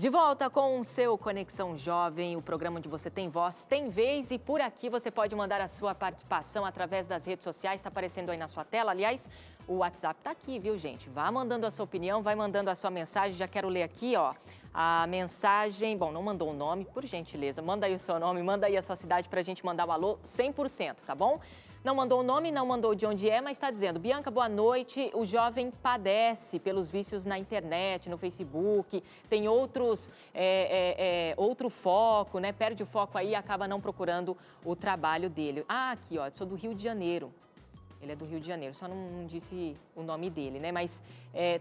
De volta com o seu Conexão Jovem, o programa onde você tem voz, tem vez, e por aqui você pode mandar a sua participação através das redes sociais, está aparecendo aí na sua tela. Aliás, o WhatsApp está aqui, viu, gente? Vá mandando a sua opinião, vai mandando a sua mensagem. Já quero ler aqui, ó, a mensagem. Bom, não mandou o nome, por gentileza, manda aí o seu nome, manda aí a sua cidade para a gente mandar o alô 100%, tá bom? Não mandou o nome, não mandou de onde é, mas está dizendo: Bianca, boa noite. O jovem padece pelos vícios na internet, no Facebook, tem outro foco, né? Perde o foco aí e acaba não procurando o trabalho dele. Ah, aqui, ó, sou do Rio de Janeiro. Ele é do Rio de Janeiro, só não disse o nome dele, né? Mas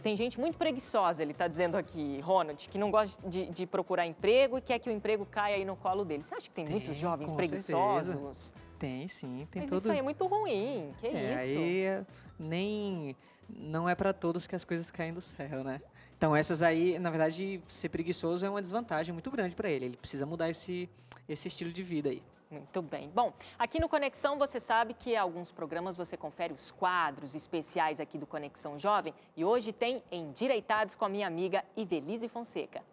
tem gente muito preguiçosa, ele está dizendo aqui, Ronald, que não gosta de procurar emprego e quer que o emprego caia aí no colo dele. Você acha que tem muitos jovens preguiçosos? Certeza. Tem, sim. Mas isso aí é muito ruim, que isso? Aí não é para todos que as coisas caem do céu, né? Então essas aí, na verdade, ser preguiçoso é uma desvantagem muito grande para ele. Ele precisa mudar esse estilo de vida aí. Muito bem. Bom, aqui no Conexão você sabe que em alguns programas você confere os quadros especiais aqui do Conexão Jovem e hoje tem Endireitados com a minha amiga Ivelise Fonseca.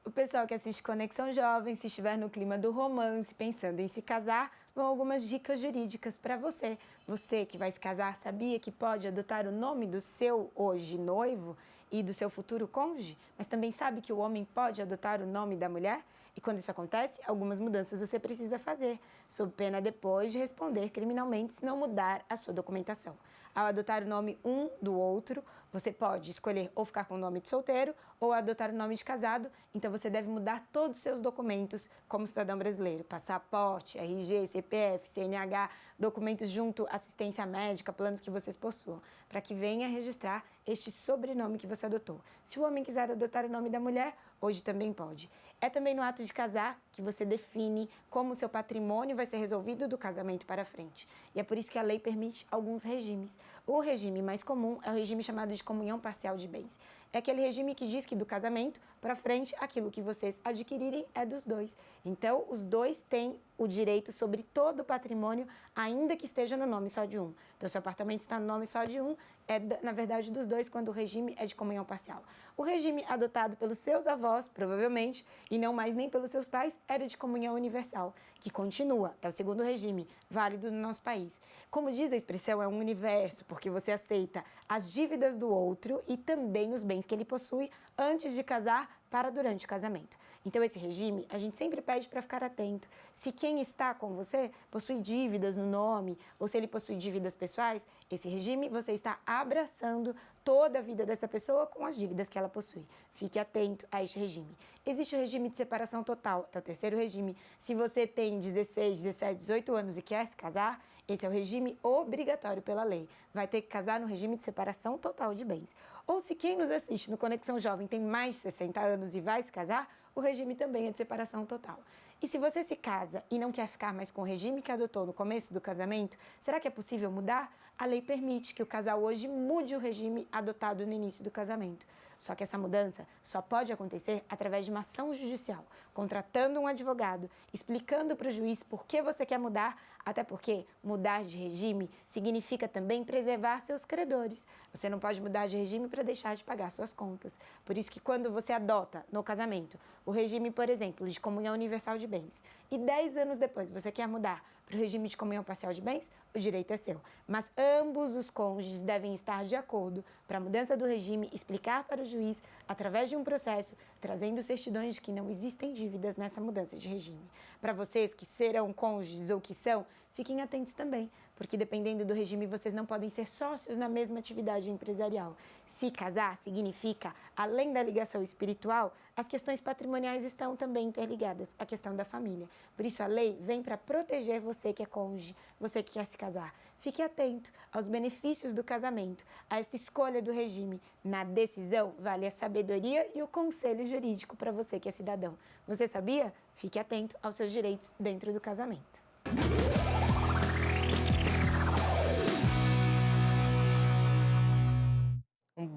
O pessoal que assiste Conexão Jovem, se estiver no clima do romance, pensando em se casar, vão algumas dicas jurídicas para você. Você que vai se casar, sabia que pode adotar o nome do seu hoje noivo e do seu futuro cônjuge? Mas também sabe que o homem pode adotar o nome da mulher? E quando isso acontece, algumas mudanças você precisa fazer, sob pena depois de responder criminalmente se não mudar a sua documentação. Ao adotar o nome um do outro, você pode escolher ou ficar com o nome de solteiro ou adotar o nome de casado, então você deve mudar todos os seus documentos como cidadão brasileiro, passaporte, RG, CPF, CNH, documentos junto, assistência médica, planos que vocês possuam, para que venha registrar este sobrenome que você adotou. Se o homem quiser adotar o nome da mulher, hoje também pode. É também no ato de casar que você define como o seu patrimônio vai ser resolvido do casamento para frente. E é por isso que a lei permite alguns regimes. O regime mais comum é o regime chamado de comunhão parcial de bens. É aquele regime que diz que do casamento para frente, aquilo que vocês adquirirem é dos dois. Então, os dois têm o direito sobre todo o patrimônio, ainda que esteja no nome só de um. Então, se o apartamento está no nome só de um, é, na verdade, dos dois, quando o regime é de comunhão parcial. O regime adotado pelos seus avós, provavelmente, e não mais nem pelos seus pais, era de comunhão universal, que continua, é o segundo regime válido no nosso país. Como diz a expressão, é um universo, porque você aceita as dívidas do outro e também os bens que ele possui antes de casar para durante o casamento. Então, esse regime, a gente sempre pede para ficar atento. Se quem está com você possui dívidas no nome, ou se ele possui dívidas pessoais, esse regime você está abraçando toda a vida dessa pessoa com as dívidas que ela possui. Fique atento a este regime. Existe o regime de separação total, é o terceiro regime. Se você tem 16, 17, 18 anos e quer se casar, esse é o regime obrigatório pela lei. Vai ter que casar no regime de separação total de bens. Ou se quem nos assiste no Conexão Jovem tem mais de 60 anos e vai se casar, o regime também é de separação total. E se você se casa e não quer ficar mais com o regime que adotou no começo do casamento, será que é possível mudar? A lei permite que o casal hoje mude o regime adotado no início do casamento. Só que essa mudança só pode acontecer através de uma ação judicial, contratando um advogado, explicando para o juiz por que você quer mudar, até porque mudar de regime significa também preservar seus credores. Você não pode mudar de regime para deixar de pagar suas contas. Por isso que quando você adota no casamento o regime, por exemplo, de comunhão universal de bens, e 10 anos depois você quer mudar para o regime de comunhão parcial de bens, o direito é seu. Mas ambos os cônjuges devem estar de acordo para a mudança do regime, explicar para o juiz, através de um processo, trazendo certidões de que não existem dívidas nessa mudança de regime. Para vocês que serão cônjuges ou que são, fiquem atentos também, porque dependendo do regime vocês não podem ser sócios na mesma atividade empresarial. Se casar significa, além da ligação espiritual, as questões patrimoniais estão também interligadas à questão da família. Por isso a lei vem para proteger você que é cônjuge, você que quer se casar. Fique atento aos benefícios do casamento, a esta escolha do regime. Na decisão vale a sabedoria e o conselho jurídico para você que é cidadão. Você sabia? Fique atento aos seus direitos dentro do casamento.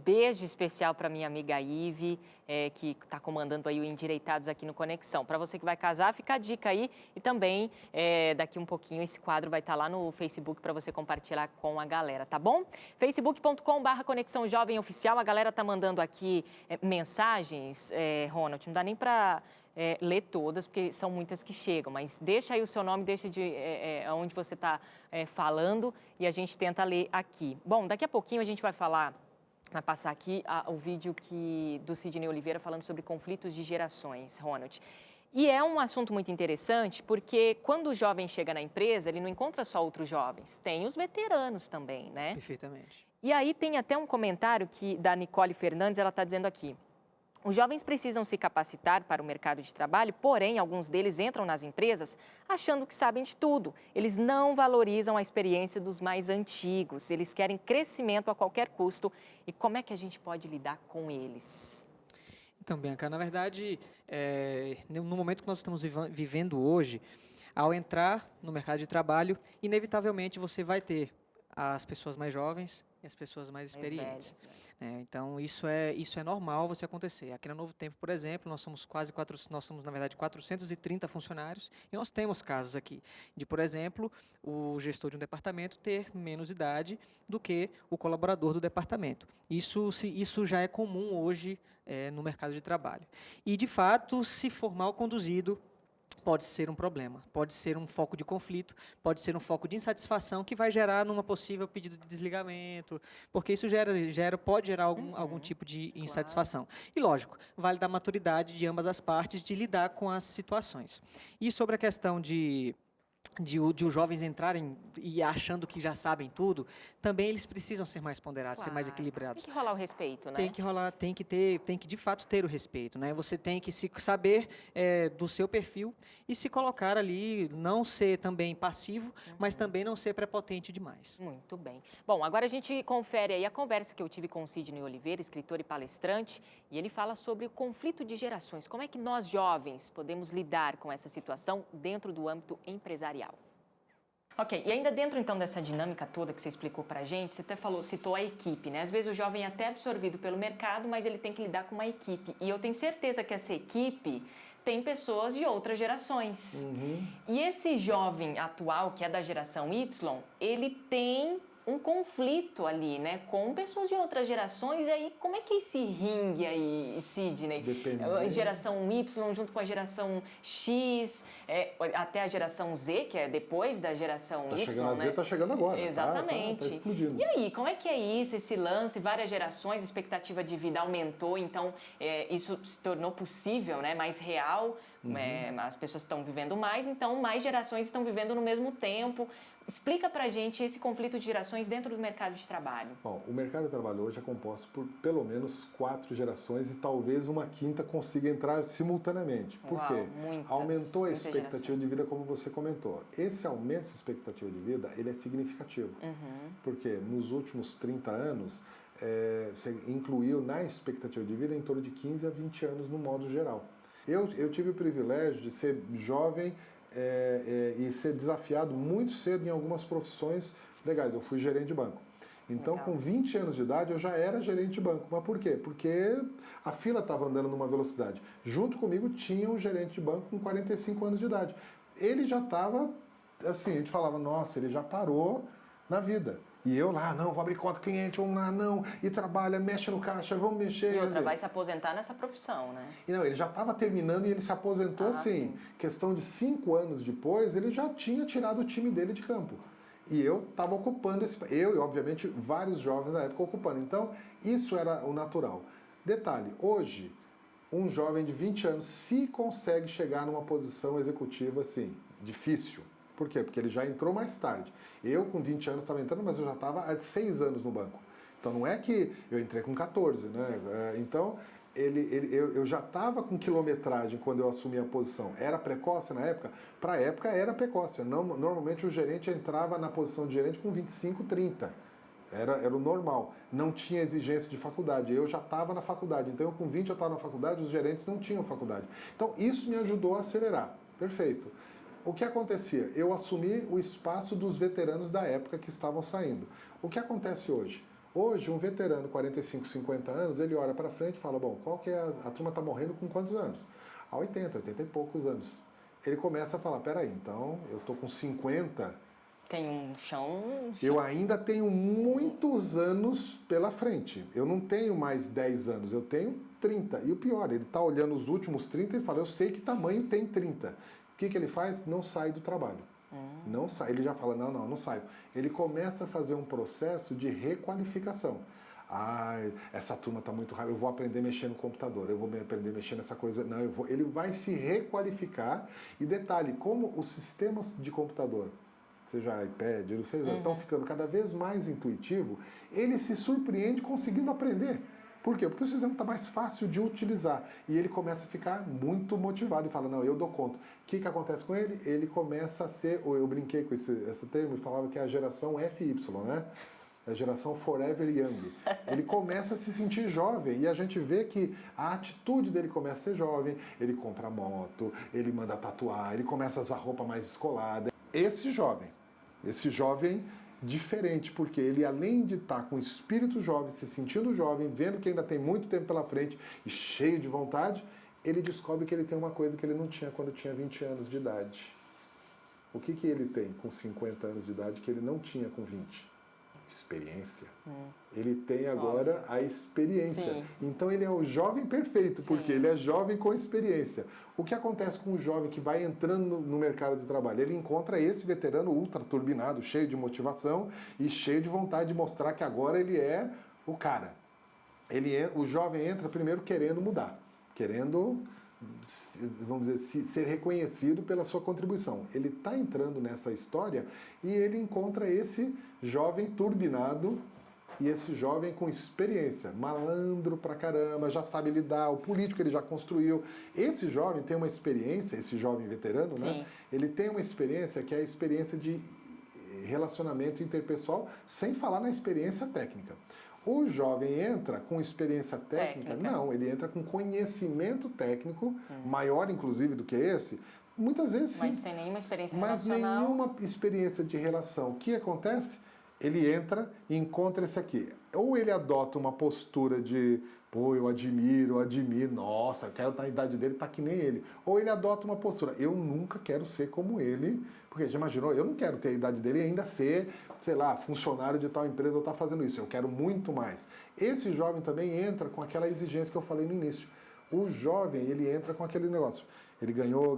beijo especial para minha amiga Ive, que está comandando aí o Endireitados aqui no Conexão. Para você que vai casar, fica a dica aí. E também, daqui um pouquinho, esse quadro vai estar lá no Facebook para você compartilhar com a galera, tá bom? facebook.com/Conexão Jovem Oficial. A galera tá mandando aqui mensagens, Ronald, não dá nem para ler todas, porque são muitas que chegam, mas deixa aí o seu nome, deixa onde você está falando e a gente tenta ler aqui. Bom, daqui a pouquinho a gente vai passar aqui o vídeo do Sidney Oliveira falando sobre conflitos de gerações, Ronald. E é um assunto muito interessante porque quando o jovem chega na empresa, ele não encontra só outros jovens, tem os veteranos também, né? Perfeitamente. E aí tem até um comentário da Nicole Fernandes, ela está dizendo aqui: os jovens precisam se capacitar para o mercado de trabalho, porém, alguns deles entram nas empresas achando que sabem de tudo. Eles não valorizam a experiência dos mais antigos, eles querem crescimento a qualquer custo. E como é que a gente pode lidar com eles? Então, Bianca, na verdade, no momento que nós estamos vivendo hoje, ao entrar no mercado de trabalho, inevitavelmente você vai ter as pessoas mais jovens e as pessoas mais experientes. Velhos, né? Então, isso é normal você acontecer. Aqui na Novo Tempo, por exemplo, nós somos na verdade, 430 funcionários e nós temos casos aqui de, por exemplo, o gestor de um departamento ter menos idade do que o colaborador do departamento. Isso já é comum hoje no mercado de trabalho. E, de fato, se for mal conduzido, pode ser um problema, pode ser um foco de conflito, pode ser um foco de insatisfação que vai gerar numa possível pedido de desligamento, porque isso pode gerar algum tipo de insatisfação. Claro. E, lógico, vale da maturidade de ambas as partes de lidar com as situações. E sobre a questão de os jovens entrarem e achando que já sabem tudo, também eles precisam ser mais ponderados, ser mais equilibrados. Tem que rolar o respeito, né? Tem que de fato ter o respeito, né? Você tem que saber do seu perfil e se colocar ali, não ser também passivo, mas também não ser prepotente demais. Muito bem. Bom, agora a gente confere aí a conversa que eu tive com o Sidney Oliveira, escritor e palestrante, e ele fala sobre o conflito de gerações. Como é que nós, jovens, podemos lidar com essa situação dentro do âmbito empresarial? Ok, e ainda dentro então dessa dinâmica toda que você explicou pra gente, você até citou a equipe, né? Às vezes o jovem é até absorvido pelo mercado, mas ele tem que lidar com uma equipe. E eu tenho certeza que essa equipe tem pessoas de outras gerações. E esse jovem atual, que é da geração Y, ele tem um conflito ali, né, com pessoas de outras gerações. E aí, como é que é esse ringue aí, Sidney? Depende. Geração Y junto com a geração X, até a geração Z, que é depois da geração Y, chegando, né? A Z tá chegando agora. Exatamente. Tá explodindo. E aí, como é que é isso, esse lance? Várias gerações, a expectativa de vida aumentou, então isso se tornou possível, né, mais real. As pessoas estão vivendo mais, então mais gerações estão vivendo no mesmo tempo. Explica pra gente esse conflito de gerações dentro do mercado de trabalho. Bom, o mercado de trabalho hoje é composto por pelo menos 4 gerações e talvez uma quinta consiga entrar simultaneamente. Por quê? Aumentou a expectativa de vida, como você comentou. Esse aumento de expectativa de vida, ele é significativo. Porque nos últimos 30 anos, você incluiu na expectativa de vida em torno de 15 a 20 anos no modo geral. Eu tive o privilégio de ser jovem e ser desafiado muito cedo em algumas profissões legais. Eu fui gerente de banco. Então, com 20 anos de idade, eu já era gerente de banco. Mas por quê? Porque a fila estava andando numa velocidade. Junto comigo tinha um gerente de banco com 45 anos de idade. Ele já estava, assim, a gente falava, nossa, ele já parou na vida. E eu lá, não, vou abrir conta cliente, vamos lá, não, e trabalha, mexe no caixa, vamos mexer. E outra, vai se aposentar nessa profissão, né? E não, ele já estava terminando e ele se aposentou, sim. Questão de 5 anos depois, ele já tinha tirado o time dele de campo. E eu estava ocupando eu e, obviamente, vários jovens na época ocupando. Então, isso era o natural. Detalhe, hoje, um jovem de 20 anos, se consegue chegar numa posição executiva, assim, difícil. Por quê? Porque ele já entrou mais tarde. Eu, com 20 anos, estava entrando, mas eu já estava há 6 anos no banco. Então, não é que eu entrei com 14, né? Então, eu já estava com quilometragem quando eu assumi a posição. Era precoce na época? Para a época, era precoce. Normalmente, o gerente entrava na posição de gerente com 25, 30. Era o normal. Não tinha exigência de faculdade. Eu já estava na faculdade. Então, eu, com 20, eu estava na faculdade, os gerentes não tinham faculdade. Então, isso me ajudou a acelerar. Perfeito. O que acontecia? Eu assumi o espaço dos veteranos da época que estavam saindo. O que acontece hoje? Hoje, um veterano, 45, 50 anos, ele olha para frente e fala, bom, qual que é a turma está morrendo com quantos anos? Há 80 e poucos anos. Ele começa a falar, peraí, então eu estou com 50... Tem um chão... Eu ainda tenho muitos anos pela frente. Eu não tenho mais 10 anos, eu tenho 30. E o pior, ele está olhando os últimos 30 e fala, eu sei que tamanho tem 30. O que ele faz? Não sai do trabalho. Não sai. Ele já fala, não saio. Ele começa a fazer um processo de requalificação. Essa turma está muito raiva, eu vou aprender a mexer no computador, eu vou aprender a mexer nessa coisa. Não, ele vai se requalificar. E detalhe, como os sistemas de computador, seja iPad, estão ficando cada vez mais intuitivo, ele se surpreende conseguindo aprender. Por quê? Porque o sistema está mais fácil de utilizar. E ele começa a ficar muito motivado e fala, não, eu dou conta. O que acontece com ele? Ele começa a ser, eu brinquei com esse termo e falava que é a geração FY, né? A geração Forever Young. Ele começa a se sentir jovem e a gente vê que a atitude dele começa a ser jovem, ele compra moto, ele manda tatuar, ele começa a usar roupa mais descolada. Esse jovem diferente, porque ele, além de estar com o espírito jovem, se sentindo jovem, vendo que ainda tem muito tempo pela frente e cheio de vontade, ele descobre que ele tem uma coisa que ele não tinha quando tinha 20 anos de idade. O que ele tem com 50 anos de idade que ele não tinha com 20? Experiência. Ele tem agora a experiência. Sim. Então ele é o jovem perfeito, porque ele é jovem com experiência. O que acontece com o jovem que vai entrando no mercado de trabalho? Ele encontra esse veterano ultra turbinado, cheio de motivação e cheio de vontade de mostrar que agora ele é o cara. O jovem entra primeiro querendo mudar, querendo, vamos dizer, ser reconhecido pela sua contribuição. Ele está entrando nessa história e ele encontra esse jovem turbinado e esse jovem com experiência, malandro pra caramba, já sabe lidar, o político ele já construiu. Esse jovem tem uma experiência, esse jovem veterano, né? Ele tem uma experiência que é a experiência de relacionamento interpessoal, sem falar na experiência técnica. O jovem entra com experiência técnica? Não, ele entra com conhecimento técnico, maior inclusive do que esse, muitas vezes sim. Mas sem nenhuma experiência relacional. Mas nenhuma experiência de relação. O que acontece? Ele entra e encontra esse aqui. Ou ele adota uma postura de, pô, eu admiro, nossa, eu quero estar na idade dele, tá que nem ele. Ou ele adota uma postura, eu nunca quero ser como ele, porque já imaginou, eu não quero ter a idade dele e ainda ser, sei lá, funcionário de tal empresa ou estar fazendo isso, eu quero muito mais. Esse jovem também entra com aquela exigência que eu falei no início. O jovem, ele entra com aquele negócio, ele ganhou,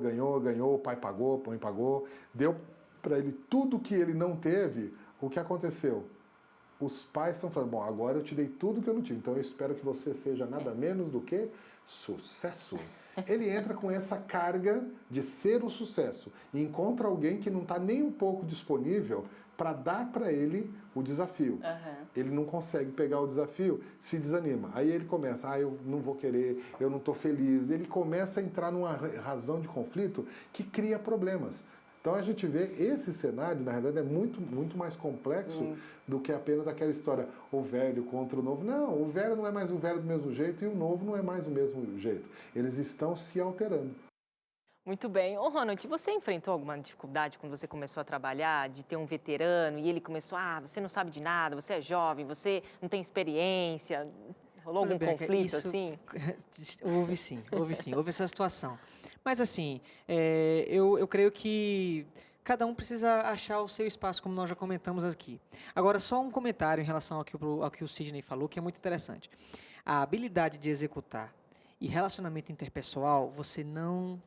o pai pagou, a mãe pagou, deu para ele tudo que ele não teve. O que aconteceu? Os pais estão falando, bom, agora eu te dei tudo que eu não tive, então eu espero que você seja nada menos do que sucesso. Ele entra com essa carga de ser o sucesso e encontra alguém que não está nem um pouco disponível para dar para ele o desafio. Ele não consegue pegar o desafio, se desanima. Aí ele começa, eu não vou querer, eu não estou feliz. Ele começa a entrar numa razão de conflito que cria problemas. Então a gente vê esse cenário, na realidade, é muito, muito mais complexo do que apenas aquela história, o velho contra o novo. Não, o velho não é mais o velho do mesmo jeito e o novo não é mais o mesmo jeito. Eles estão se alterando. Muito bem. Ô, Ronald, você enfrentou alguma dificuldade quando você começou a trabalhar, de ter um veterano e ele começou, você não sabe de nada, você é jovem, você não tem experiência? Rolou algum conflito assim? Houve sim, houve essa situação. Mas assim, eu creio que cada um precisa achar o seu espaço, como nós já comentamos aqui. Agora, só um comentário em relação ao que o Sidney falou, que é muito interessante. A habilidade de executar e relacionamento interpessoal, você não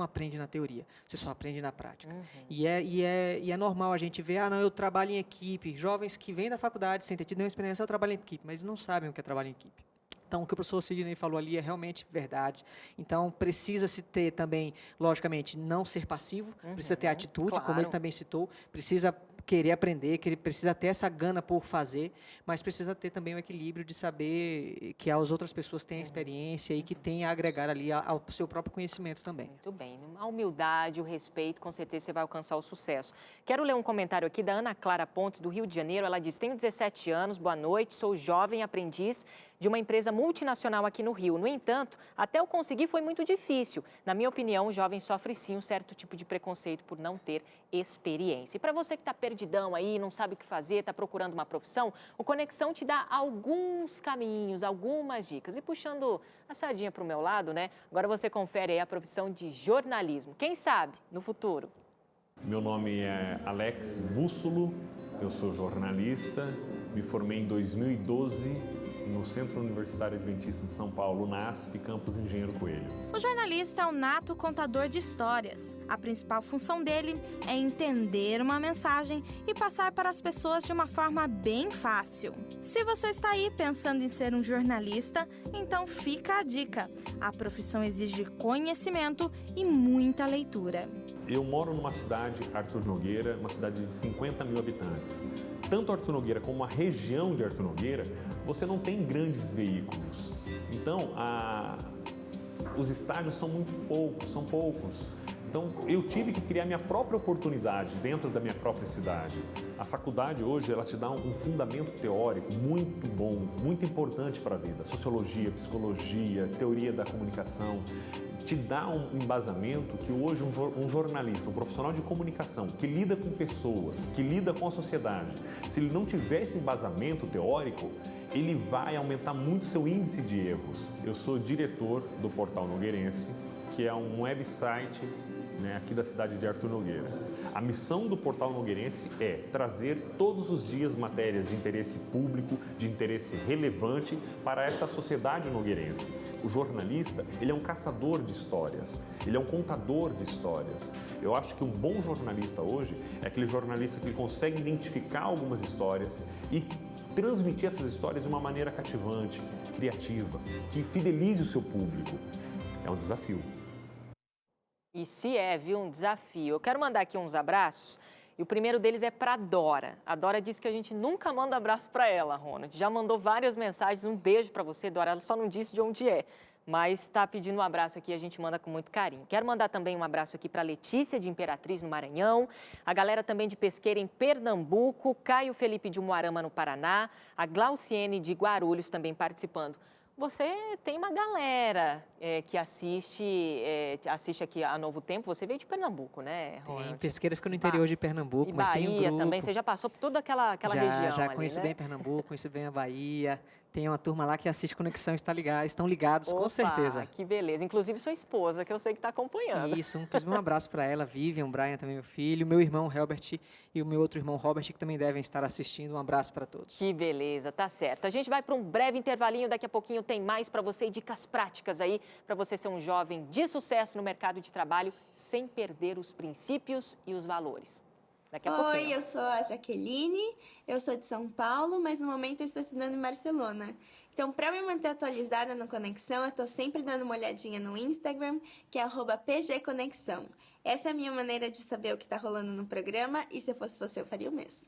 aprende na teoria, você só aprende na prática. E é normal a gente ver, eu trabalho em equipe, jovens que vêm da faculdade sem ter tido nenhuma experiência, eu trabalho em equipe, mas não sabem o que é trabalho em equipe. Então, o que o professor Sidney falou ali é realmente verdade. Então, precisa-se ter também, logicamente, não ser passivo, precisa ter atitude, claro. Como ele também citou, precisa querer aprender, que ele precisa ter essa gana por fazer, mas precisa ter também o equilíbrio de saber que as outras pessoas têm a experiência e que têm a agregar ali ao seu próprio conhecimento também. Muito bem. A humildade, o respeito, com certeza você vai alcançar o sucesso. Quero ler um comentário aqui da Ana Clara Pontes, do Rio de Janeiro. Ela diz, tenho 17 anos, boa noite, sou jovem aprendiz de uma empresa multinacional aqui no Rio. No entanto, até eu conseguir foi muito difícil. Na minha opinião, o jovem sofre sim um certo tipo de preconceito por não ter experiência. E para você que está perdidão aí, não sabe o que fazer, está procurando uma profissão, o Conexão te dá alguns caminhos, algumas dicas. E puxando a sardinha para o meu lado, né? Agora você confere aí a profissão de jornalismo. Quem sabe, no futuro. Meu nome é Alex Bússolo, eu sou jornalista, me formei em 2012 no Centro Universitário Adventista de São Paulo, NASP, campus Engenheiro Coelho. O jornalista é um nato contador de histórias. A principal função dele é entender uma mensagem e passar para as pessoas de uma forma bem fácil. Se você está aí pensando em ser um jornalista, então fica a dica. A profissão exige conhecimento e muita leitura. Eu moro numa cidade, Arthur Nogueira, uma cidade de 50 mil habitantes. Tanto Arthur Nogueira como a região de Arthur Nogueira, você não tem grandes veículos. Então, os estádios são poucos. Então, eu tive que criar minha própria oportunidade dentro da minha própria cidade. A faculdade hoje, ela te dá um fundamento teórico muito bom, muito importante para a vida. Sociologia, psicologia, teoria da comunicação. Te dá um embasamento que hoje um jornalista, um profissional de comunicação que lida com pessoas, que lida com a sociedade, se ele não tiver esse embasamento teórico, ele vai aumentar muito seu índice de erros. Eu sou diretor do Portal Nogueirense, que é um website, aqui da cidade de Arthur Nogueira. A missão do Portal Nogueirense é trazer todos os dias matérias de interesse público, de interesse relevante para essa sociedade nogueirense. O jornalista, ele é um caçador de histórias, ele é um contador de histórias. Eu acho que um bom jornalista hoje é aquele jornalista que consegue identificar algumas histórias e transmitir essas histórias de uma maneira cativante, criativa, que fidelize o seu público. É um desafio. E se é, viu, um desafio. Eu quero mandar aqui uns abraços. E o primeiro deles é para a Dora. A Dora disse que a gente nunca manda abraço para ela, Ronald. Já mandou várias mensagens. Um beijo para você, Dora. Ela só não disse de onde é. Mas está pedindo um abraço aqui, a gente manda com muito carinho. Quero mandar também um abraço aqui para Letícia, de Imperatriz, no Maranhão. A galera também de Pesqueira, em Pernambuco. Caio Felipe, de Umuarama, no Paraná. A Glauciene, de Guarulhos, também participando. Você tem uma galera que assiste aqui a Novo Tempo. Você veio de Pernambuco, né, Ronald? Tem, Pesqueira fica no interior de Pernambuco, mas tem um grupo. Bahia também, você já passou por toda aquela região Já ali, conheço né? bem Pernambuco, conheço bem a Bahia. Tem uma turma lá que assiste Conexão, estão ligados, Opa, com certeza. Que beleza. Inclusive sua esposa, que eu sei que está acompanhando. Isso, um abraço para ela, Vivian, o Brian também, meu filho, meu irmão Helbert e o meu outro irmão Robert, que também devem estar assistindo. Um abraço para todos. Que beleza, tá certo. A gente vai para um breve intervalinho, daqui a pouquinho tem mais para você, dicas práticas aí, para você ser um jovem de sucesso no mercado de trabalho, sem perder os princípios e os valores. Daqui a pouquinho. Oi, eu sou a Jaqueline, eu sou de São Paulo, mas no momento eu estou estudando em Barcelona. Então, para me manter atualizada no Conexão, eu estou sempre dando uma olhadinha no Instagram, que é @pgconexão. Essa é a minha maneira de saber o que está rolando no programa e se eu fosse você, eu faria o mesmo.